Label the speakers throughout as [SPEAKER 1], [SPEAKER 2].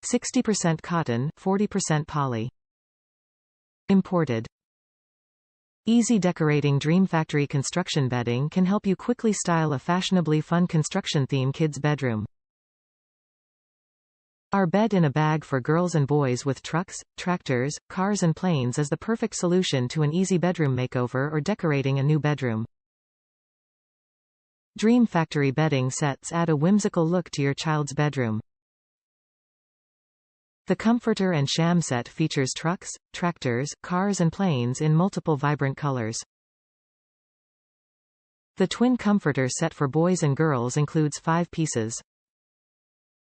[SPEAKER 1] 60% cotton, 40% poly. Imported. Easy decorating. Dream Factory construction bedding can help you quickly style a fashionably fun construction theme kids' bedroom. Our bed in a bag for girls and boys with trucks, tractors, cars and planes is the perfect solution to an easy bedroom makeover or decorating a new bedroom. Dream Factory bedding sets add a whimsical look to your child's bedroom. The Comforter and Sham set features trucks, tractors, cars and planes in multiple vibrant colors. The Twin Comforter set for boys and girls includes 5 pieces.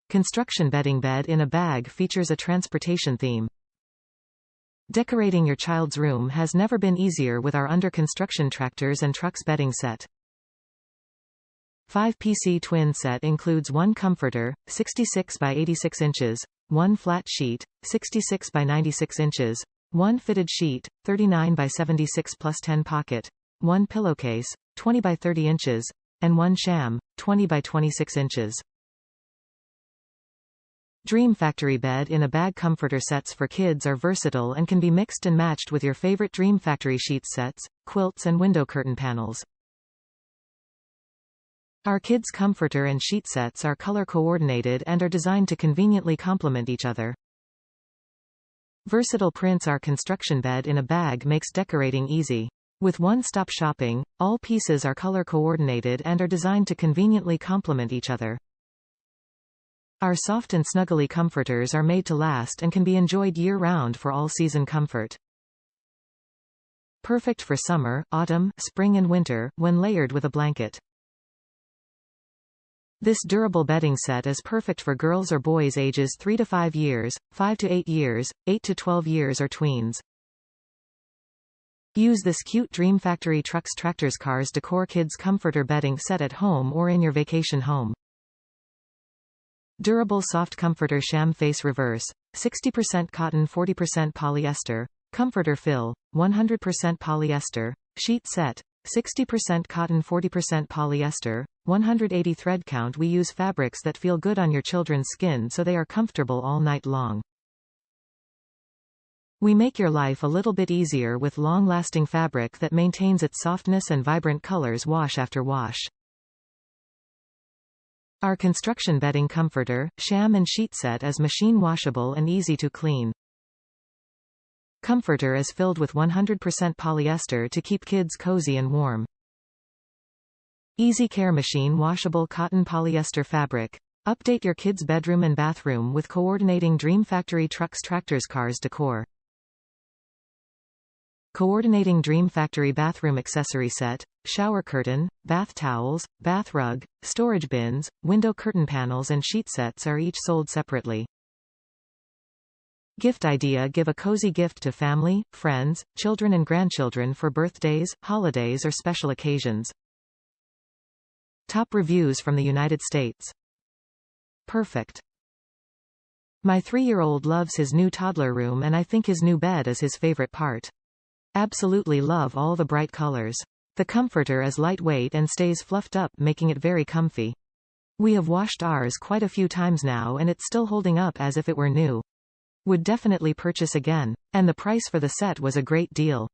[SPEAKER 1] Construction bedding. Bed in a bag features a transportation theme. Decorating your child's room has never been easier with our under construction tractors and trucks bedding set. 5-PC twin set includes 1 comforter, 66 by 86 inches, 1 flat sheet, 66 by 96 inches, 1 fitted sheet, 39 by 76 plus 10 pocket, 1 pillowcase, 20 by 30 inches, and 1 sham, 20 by 26 inches. Dream Factory bed in a bag comforter sets for kids are versatile and can be mixed and matched with your favorite Dream Factory sheet sets, quilts and window curtain panels. Our kids' comforter and sheet sets are color coordinated and are designed to conveniently complement each other. Versatile prints. Our construction bed in a bag makes decorating easy. With one-stop shopping, all pieces are color coordinated and are designed to conveniently complement each other. Our soft and snuggly comforters are made to last and can be enjoyed year-round for all-season comfort. Perfect for summer, autumn, spring and winter, when layered with a blanket. This durable bedding set is perfect for girls or boys ages 3 to 5 years, 5 to 8 years, 8 to 12 years or tweens. Use this cute Dream Factory trucks, tractors, cars decor kids comforter bedding set at home or in your vacation home. Durable soft comforter sham face reverse, 60% cotton 40% polyester, comforter fill, 100% polyester, sheet set, 60% cotton 40% polyester, 180 thread count. We use fabrics that feel good on your children's skin so they are comfortable all night long. We make your life a little bit easier with long-lasting fabric that maintains its softness and vibrant colors wash after wash. Our construction bedding comforter, sham and sheet set is machine washable and easy to clean. Comforter is filled with 100% polyester to keep kids cozy and warm. Easy care machine washable cotton polyester fabric. Update your kids' bedroom and bathroom with coordinating Dream Factory trucks, tractors, cars decor. Coordinating Dream Factory bathroom accessory set, shower curtain, bath towels, bath rug, storage bins, window curtain panels and sheet sets are each sold separately. Gift idea. Give a cozy gift to family, friends, children and grandchildren for birthdays, holidays or special occasions. Top reviews from the United States. Perfect. My 3-year-old loves his new toddler room and I think his new bed is his favorite part. Absolutely love all the bright colors. The comforter is lightweight and stays fluffed up, making it very comfy. We have washed ours quite a few times now and it's still holding up as if it were new. Would definitely purchase again. And the price for the set was a great deal.